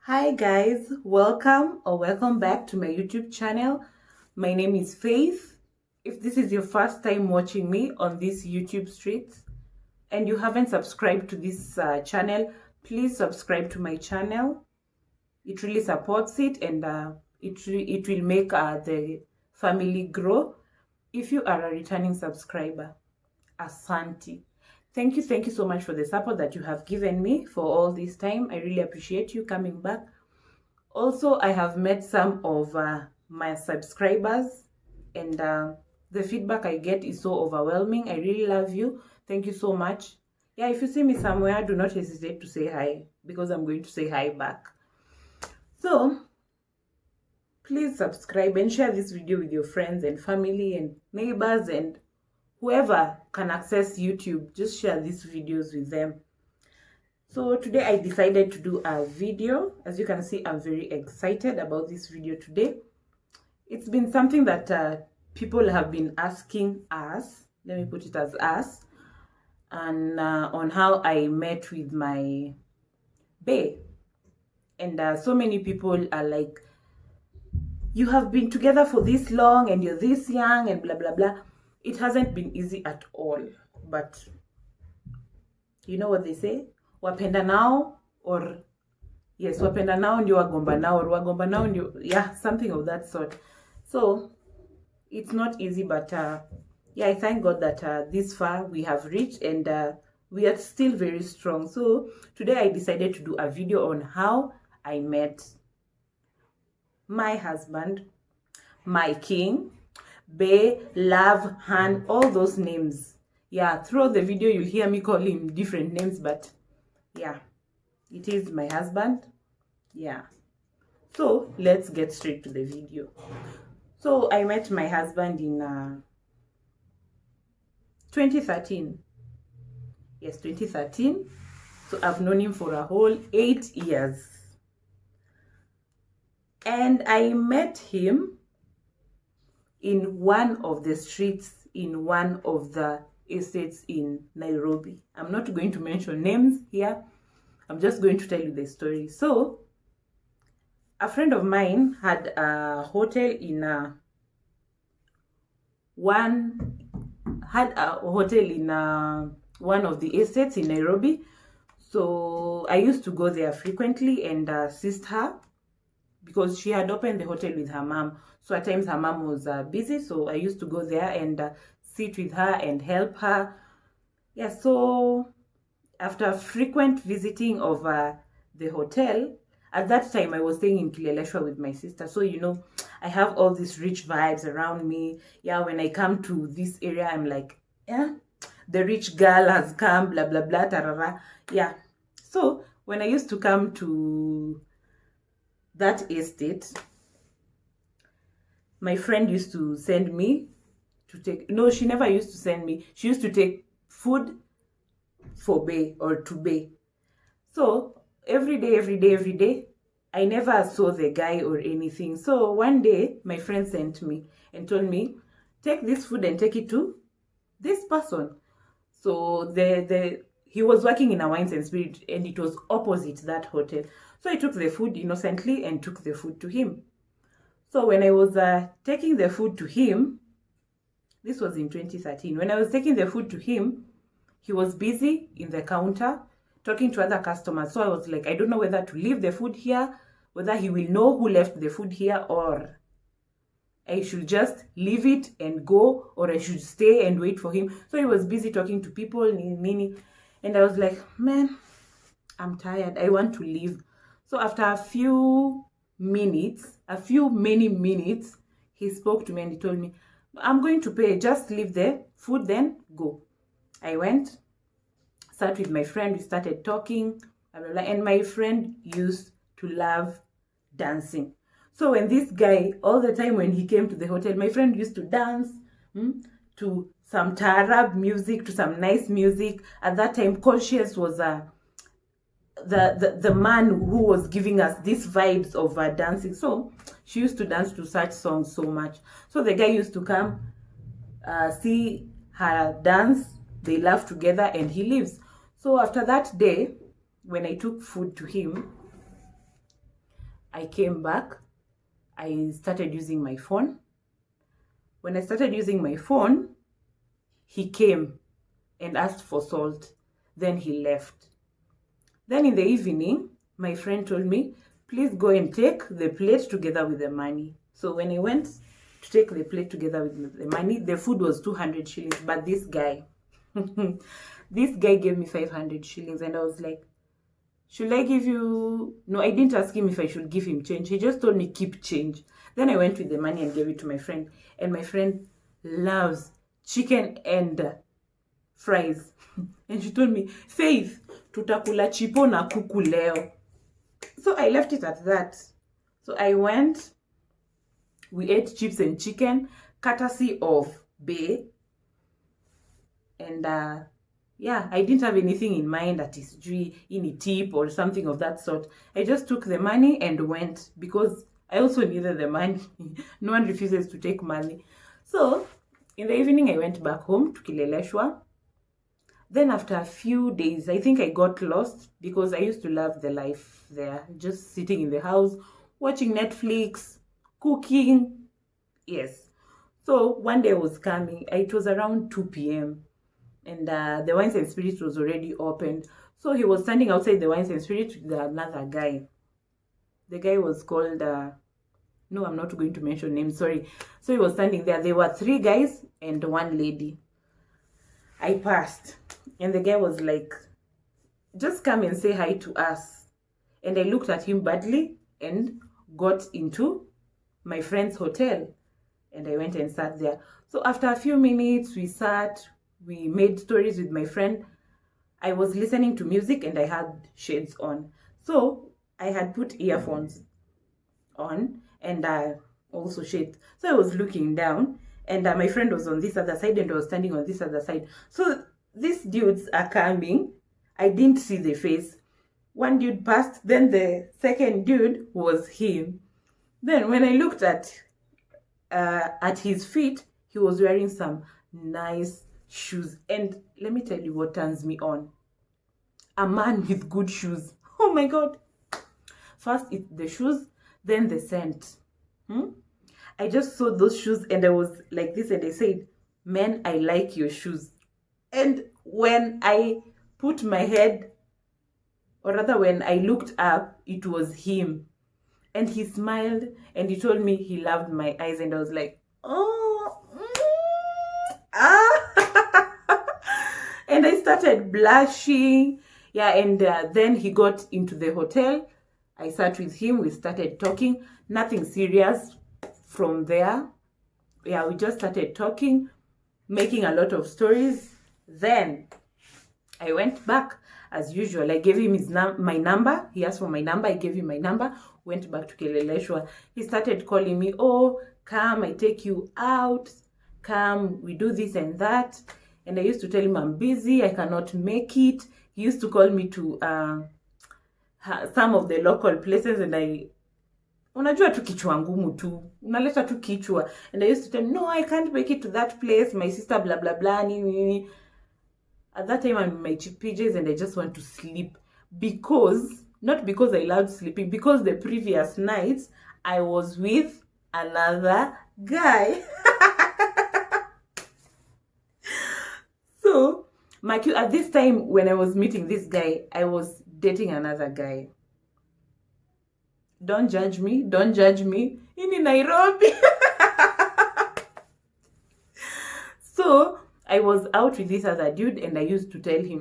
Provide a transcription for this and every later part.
Hi guys, welcome back to my YouTube channel. My name is Faith. If this is your first time watching me on this YouTube streets and you haven't subscribed to this channel, please subscribe to my channel. It really supports it and it will make the family grow. If you are a returning subscriber, asante. Thank you so much for the support that you have given me for all this time. I really appreciate you coming back. Also, I have met some of my subscribers and the feedback I get is so overwhelming. I really love you. Thank you so much. Yeah, if you see me somewhere, do not hesitate to say hi because I'm going to say hi back. So, please subscribe and share this video with your friends and family and neighbors and whoever can access YouTube. Just share these videos with them. So today I decided to do a video. As you can see, I'm very excited about this video today. It's been something that people have been asking us, let me put it as us, and on how I met with my bae. And so many people are like, you have been together for this long and you're this young and blah, blah, blah. It hasn't been easy at all. But you know what they say? Wapenda nao, or yes, wapenda nao ndio wagomba nao, or wagomba nao ndio, yeah, something of that sort. So it's not easy, but yeah, I thank God that this far we have reached and we are still very strong. So today I decided to do a video on how I met my husband, my king, bae, love, han, all those names. Yeah, throughout the video you'll hear me call him different names, but yeah, it is my husband. Yeah, so let's get straight to the video. So I met my husband in 2013. Yes, 2013. So I've known him for a whole 8 years. And I met him in one of the streets in one of the estates in Nairobi. I'm not going to mention names here. I'm just going to tell you the story. So a friend of mine had a hotel in one of the estates in Nairobi. So I used to go there frequently and assist her because she had opened the hotel with her mom. So at times her mom was busy, so I used to go there and sit with her and help her. Yeah, so after frequent visiting of the hotel, at that time I was staying in Kileleshwa with my sister. So, you know, I have all these rich vibes around me. Yeah, when I come to this area, I'm like, yeah, the rich girl has come, blah, blah, blah, tarara. Yeah. So when I used to come to that estate, my friend used to send me to take, no, she never used to send me. She used to take food for bae or to bae. So every day, I never saw the guy or anything. So one day, my friend sent me and told me, take this food and take it to this person. So he was working in a wines and spirit and it was opposite that hotel. So I took the food innocently and took the food to him. So when I was taking the food to him, this was in 2013. When I was taking the food to him, he was busy in the counter talking to other customers. So I was like, I don't know whether to leave the food here, whether he will know who left the food here, or I should just leave it and go, or I should stay and wait for him. So he was busy talking to people, and I was like, man, I'm tired. I want to leave. So after many minutes, he spoke to me and he told me, I'm going to pay. Just leave the food, then go. I went, sat with my friend. We started talking, blah, blah, blah, and my friend used to love dancing. So when this guy, all the time when he came to the hotel, my friend used to dance to some taarab music, to some nice music. At that time, Conscious was the man who was giving us these vibes of dancing. So she used to dance to such songs so much. So the guy used to come, see her dance, they laugh together, and he leaves. So after that day, when I took food to him, I came back. I started using my phone. When I started using my phone, he came and asked for salt. Then he left. Then in the evening, my friend told me, please go and take the plate together with the money. So when I went to take the plate together with the money, the food was 200 shillings. But this guy, this guy gave me 500 shillings. And I was like, should I give you... No, I didn't ask him if I should give him change. He just told me keep change. Then I went with the money and gave it to my friend. And my friend loves chicken and fries. And she told me, Faith, tutakula chipo na kuku leo. So I left it at that. So I went, we ate chips and chicken, courtesy of Bay. And yeah, I didn't have anything in mind that is any tip or something of that sort. I just took the money and went because I also needed the money. No one refuses to take money. So in the evening, I went back home to Kileleshwa. Then after a few days, I think I got lost because I used to love the life there. Just sitting in the house, watching Netflix, cooking. Yes. So one day I was coming. It was around 2 p.m. And the Wines and Spirits was already opened. So he was standing outside the Wines and Spirits with another guy. The guy was called... no, I'm not going to mention names, sorry. So he was standing there. There were 3 guys and 1 lady. I passed. And the guy was like, just come and say hi to us. And I looked at him badly and got into my friend's hotel. And I went and sat there. So after a few minutes, we sat, we made stories with my friend. I was listening to music and I had shades on. So I had put earphones on and also shades. So I was looking down and my friend was on this other side and I was standing on this other side. So these dudes are coming. I didn't see the face. One dude passed, then the second dude was him. Then when I looked at his feet, he was wearing some nice shoes. And let me tell you what turns me on. A man with good shoes. Oh my God. First it's the shoes, then the scent. I just saw those shoes and I was like this and I said, man, I like your shoes. And when I put my head, or rather when I looked up, it was him. And he smiled and he told me he loved my eyes. And I was like, oh, And I started blushing. Yeah, and then he got into the hotel. I sat with him. We started talking. Nothing serious from there. Yeah, we just started talking, making a lot of stories. Then I went back as usual. I gave him my number. He asked for my number. I gave him my number. Went back to Kileleshwa. He started calling me, oh, come, I take you out. Come, we do this and that. And I used to tell him I'm busy. I cannot make it. He used to call me to some of the local places and unajua tu kichwa ngumu tu. Unaleta tu kichwa. And I used to tell him, no, I can't make it to that place. My sister blah, blah, blah. At that time, I'm in my PJs and I just want to sleep. Not because I loved sleeping, because the previous nights, I was with another guy. So, at this time, when I was meeting this guy, I was dating another guy. Don't judge me. Don't judge me. In Nairobi. So, I was out with this other dude and I used to tell him,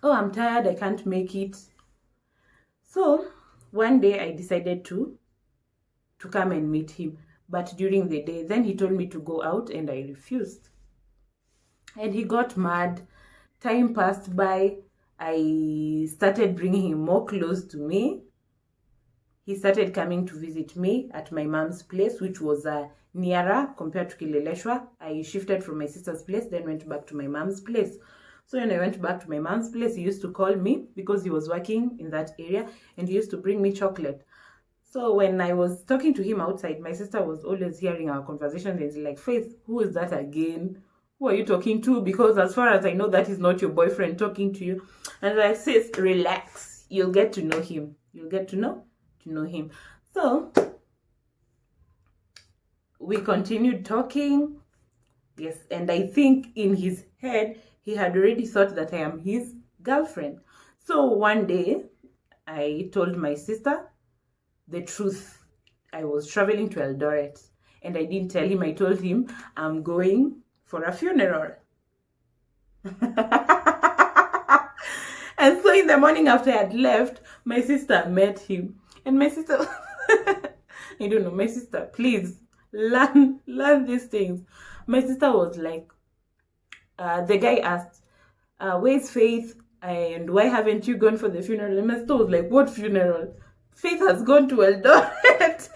oh, I'm tired. I can't make it. So, one day I decided to come and meet him. But during the day, then he told me to go out and I refused. And he got mad. Time passed by. I started bringing him more close to me. He started coming to visit me at my mom's place, which was nearer compared to Kileleshwa. I shifted from my sister's place, then went back to my mom's place. So when I went back to my mom's place, he used to call me because he was working in that area and he used to bring me chocolate. So when I was talking to him outside, my sister was always hearing our conversations and she's like, Faith, who is that again? Who are you talking to? Because as far as I know, that is not your boyfriend talking to you. And I said, relax, you'll get to know him. You'll get to know to know him. So we continued talking. Yes, and I think in his head, he had already thought that I am his girlfriend. So one day, I told my sister the truth. I was traveling to Eldoret, and I didn't tell him. I told him I'm going for a funeral. And so in the morning after I had left, my sister met him. And my sister, I don't know, my sister, please learn these things. My sister was like, the guy asked, where's Faith? And why haven't you gone for the funeral? And my sister was like, what funeral? Faith has gone to Eldoret.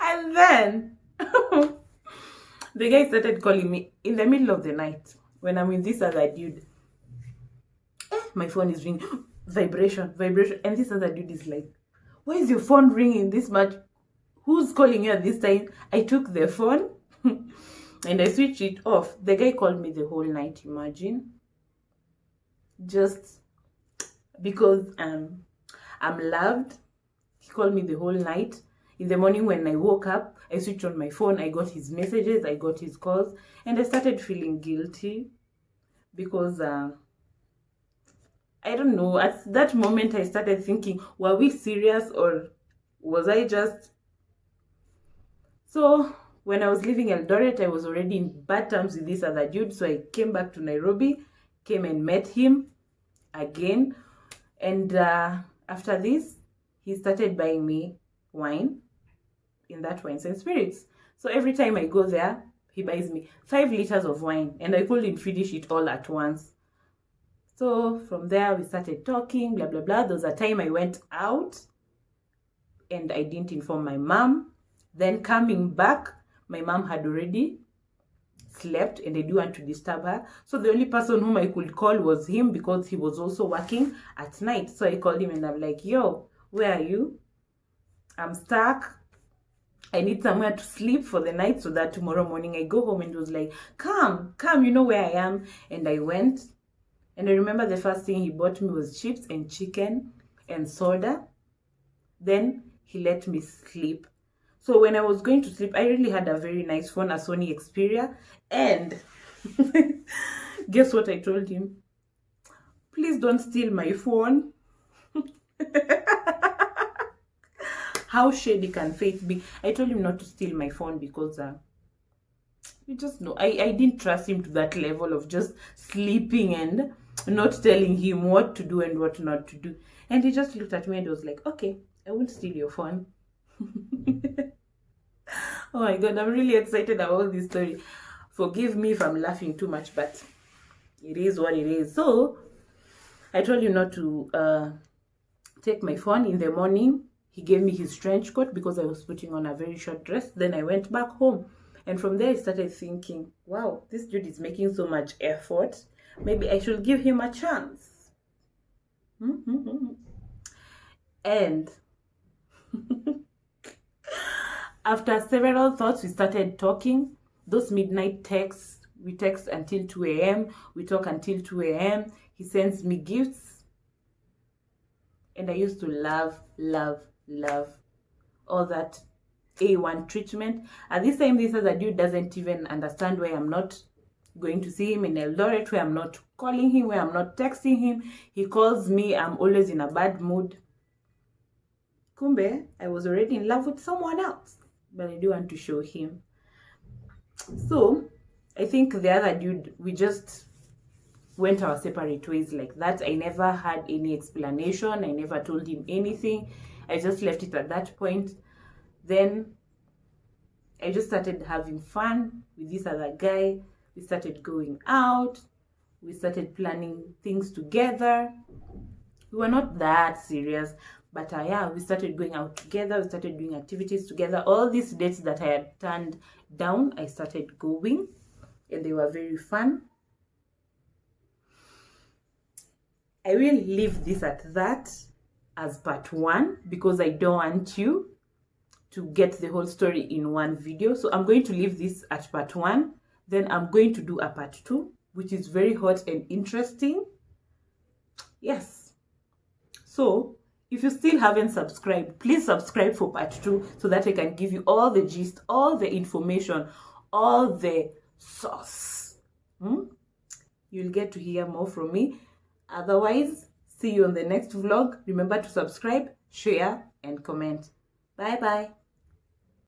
And then the guy started calling me in the middle of the night when I'm with this other dude. My phone is ringing. Vibration. And this other dude is like, why is your phone ringing this much? Who's calling you at this time? I took the phone and I switched it off. The guy called me the whole night, imagine. Just because I'm loved. He called me the whole night. In the morning when I woke up, I switched on my phone. I got his messages, I got his calls, and I started feeling guilty because I don't know, at that moment I started thinking, were we serious or was I just... So when I was leaving Eldoret, I was already in bad terms with this other dude, so I came back to Nairobi, came and met him again, and after this, he started buying me wine in that Wines and Spirits. So every time I go there, he buys me 5 liters of wine, and I couldn't finish it all at once. So from there, we started talking, blah, blah, blah. There was a time I went out and I didn't inform my mom. Then coming back, my mom had already slept and I didn't want to disturb her. So the only person whom I could call was him because he was also working at night. So I called him and I'm like, yo, where are you? I'm stuck. I need somewhere to sleep for the night so that tomorrow morning I go home. And he was like, come, you know where I am. And I went. And I remember the first thing he bought me was chips and chicken and soda. Then he let me sleep. So when I was going to sleep, I really had a very nice phone, a Sony Xperia. And guess what I told him? Please don't steal my phone. How shady can Faith be? I told him not to steal my phone because you just know, I didn't trust him to that level of just sleeping and not telling him what to do and what not to do. And he just looked at me and was like, okay, I won't steal your phone. Oh my God, I'm really excited about this story. Forgive me if I'm laughing too much, but it is what it is. So I told him not to take my phone. In the morning, he gave me his trench coat because I was putting on a very short dress. Then I went back home. And from there, I started thinking, wow, this dude is making so much effort. Maybe I should give him a chance. And after several thoughts, we started talking. Those midnight texts, we text until 2 a.m. We talk until 2 a.m. He sends me gifts. And I used to love all that A1 treatment. At this time, this other dude doesn't even understand why I'm not going to see him in Eldoret, where I'm not calling him, where I'm not texting him. He calls me, I'm always in a bad mood. Kumbe, I was already in love with someone else, but I do want to show him. So I think the other dude, we just went our separate ways like that. I never had any explanation. I never told him anything. I just left it at that point. Then I just started having fun with this other guy. We started going out. We started planning things together. We were not that serious, but yeah, we started going out together. We started doing activities together. All these dates that I had turned down, I started going, and they were very fun. I will leave this at that as part 1 because I don't want you to get the whole story in one video. So I'm going to leave this at part 1. Then I'm going to do a part 2, which is very hot and interesting. Yes. So if you still haven't subscribed, please subscribe for part 2 so that I can give you all the gist, all the information, all the sauce. You'll get to hear more from me. Otherwise, see you on the next vlog. Remember to subscribe, share, and comment. Bye bye.